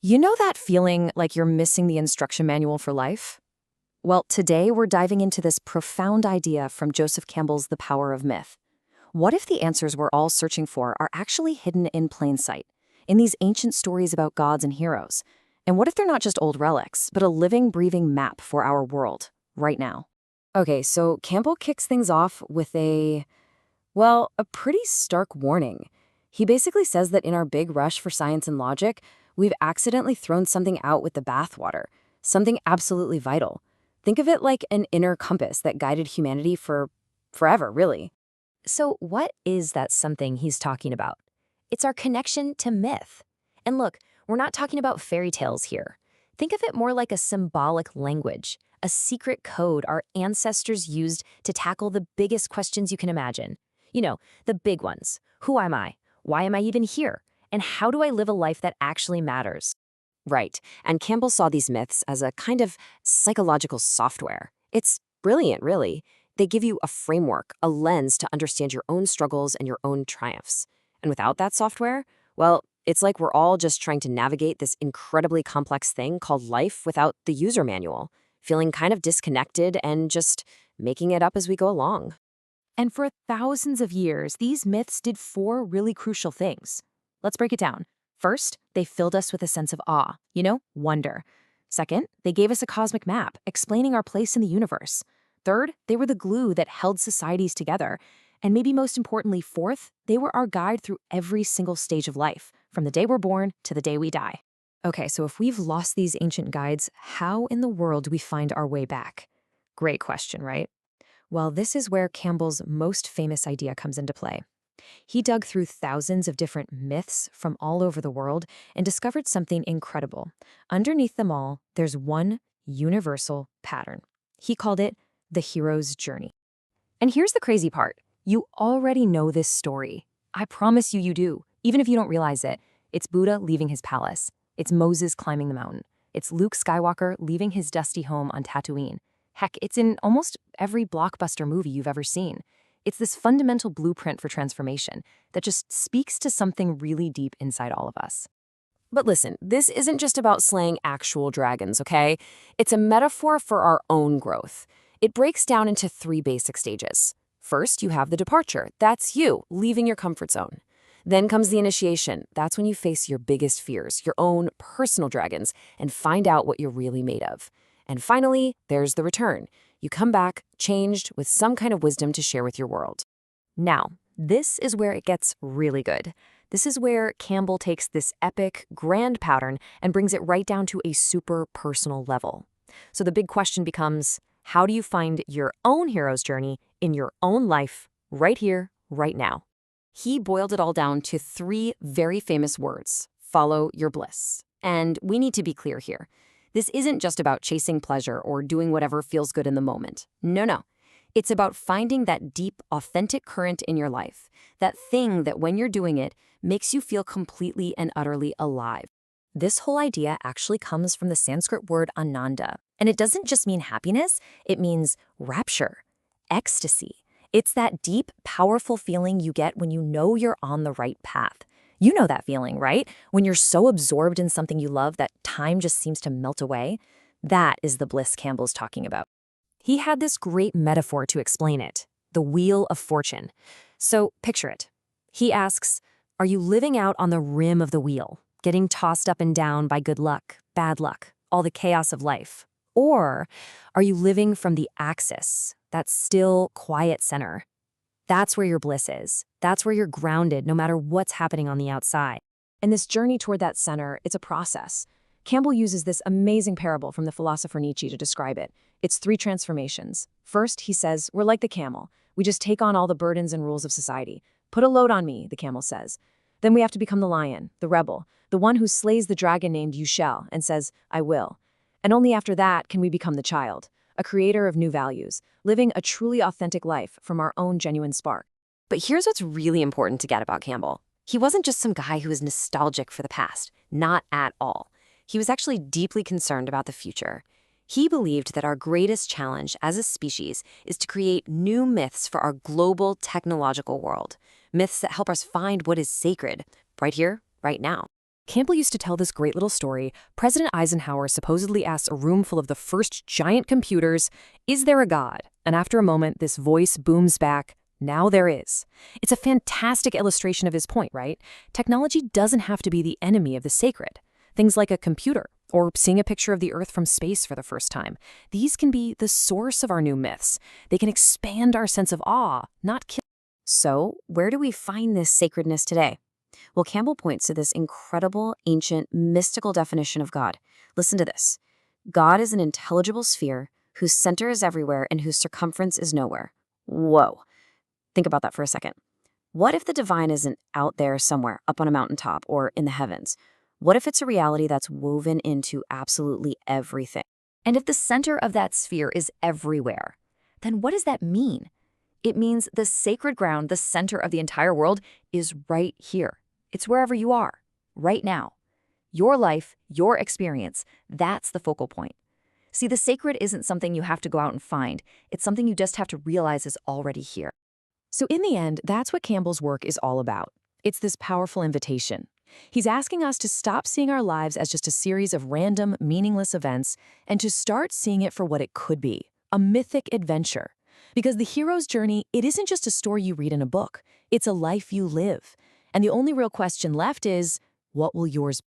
You know that feeling like you're missing the instruction manual for life? Well, today we're diving into this profound idea from Joseph Campbell's The Power of Myth. What if the answers we're all searching for are actually hidden in plain sight, in these ancient stories about gods and heroes? And what if they're not just old relics, but a living, breathing map for our world, right now? Okay, so Campbell kicks things off with a pretty stark warning. He basically says that in our big rush for science and logic, we've accidentally thrown something out with the bathwater, something absolutely vital. Think of it like an inner compass that guided humanity for forever, really. So, what is that something he's talking about? It's our connection to myth. And look, we're not talking about fairy tales here. Think of it more like a symbolic language, a secret code our ancestors used to tackle the biggest questions you can imagine. You know, the big ones. Who am I? Why am I even here? And how do I live a life that actually matters? Right, and Campbell saw these myths as a kind of psychological software. It's brilliant, really. They give you a framework, a lens to understand your own struggles and your own triumphs. And without that software, well, it's like we're all just trying to navigate this incredibly complex thing called life without the user manual, feeling kind of disconnected and just making it up as we go along. And for thousands of years, these myths did four really crucial things. Let's break it down. First, they filled us with a sense of awe, wonder. Second, they gave us a cosmic map explaining our place in the universe. Third, they were the glue that held societies together. And maybe most importantly, fourth, they were our guide through every single stage of life, from the day we're born to the day we die. Okay, so if we've lost these ancient guides, how in the world do we find our way back? Great question, right? Well, this is where Campbell's most famous idea comes into play. He dug through thousands of different myths from all over the world and discovered something incredible. Underneath them all, there's one universal pattern. He called it the hero's journey. And here's the crazy part. You already know this story. I promise you do, even if you don't realize it. It's Buddha leaving his palace. It's Moses climbing the mountain. It's Luke Skywalker leaving his dusty home on Tatooine. Heck, it's in almost every blockbuster movie you've ever seen. It's this fundamental blueprint for transformation that just speaks to something really deep inside all of us. But listen, this isn't just about slaying actual dragons, okay? It's a metaphor for our own growth. It breaks down into three basic stages. First, you have the departure. That's you, leaving your comfort zone. Then comes the initiation. That's when you face your biggest fears, your own personal dragons, and find out what you're really made of. And finally, there's the return. You come back, changed, with some kind of wisdom to share with your world. Now, this is where it gets really good. This is where Campbell takes this epic, grand pattern and brings it right down to a super personal level. So the big question becomes, how do you find your own hero's journey in your own life, right here, right now? He boiled it all down to three very famous words: follow your bliss. And we need to be clear here. This isn't just about chasing pleasure or doing whatever feels good in the moment. No. It's about finding that deep, authentic current in your life, that thing that when you're doing it, makes you feel completely and utterly alive. This whole idea actually comes from the Sanskrit word ananda, and it doesn't just mean happiness, it means rapture, ecstasy. It's that deep, powerful feeling you get when you know you're on the right path. You know that feeling, right? When you're so absorbed in something you love that time just seems to melt away. That is the bliss Campbell's talking about. He had this great metaphor to explain it: the wheel of fortune. So picture it. He asks, are you living out on the rim of the wheel, getting tossed up and down by good luck, bad luck, all the chaos of life? Or are you living from the axis, that still, quiet center? That's where your bliss is. That's where you're grounded no matter what's happening on the outside. And this journey toward that center, it's a process. Campbell uses this amazing parable from the philosopher Nietzsche to describe it. It's three transformations. First, he says, we're like the camel. We just take on all the burdens and rules of society. Put a load on me, the camel says. Then we have to become the lion, the rebel, the one who slays the dragon named you shall and says, I will. And only after that can we become the child, a creator of new values, living a truly authentic life from our own genuine spark. But here's what's really important to get about Campbell. He wasn't just some guy who was nostalgic for the past. Not at all. He was actually deeply concerned about the future. He believed that our greatest challenge as a species is to create new myths for our global technological world. Myths that help us find what is sacred, right here, right now. Campbell used to tell this great little story. President Eisenhower supposedly asks a room full of the first giant computers, "Is there a God?" And after a moment, this voice booms back, "Now there is." It's a fantastic illustration of his point, right? Technology doesn't have to be the enemy of the sacred. Things like a computer, or seeing a picture of the Earth from space for the first time. These can be the source of our new myths. They can expand our sense of awe, not kill. So, where do we find this sacredness today? Well, Campbell points to this incredible, ancient, mystical definition of God. Listen to this. God is an intelligible sphere whose center is everywhere and whose circumference is nowhere. Whoa. Think about that for a second. What if the divine isn't out there somewhere, up on a mountaintop or in the heavens? What if it's a reality that's woven into absolutely everything? And if the center of that sphere is everywhere, then what does that mean? It means the sacred ground, the center of the entire world, is right here. It's wherever you are, right now. Your life, your experience, that's the focal point. See, the sacred isn't something you have to go out and find. It's something you just have to realize is already here. So in the end, that's what Campbell's work is all about. It's this powerful invitation. He's asking us to stop seeing our lives as just a series of random, meaningless events and to start seeing it for what it could be, a mythic adventure. Because the hero's journey, it isn't just a story you read in a book. It's a life you live. And the only real question left is, what will yours be?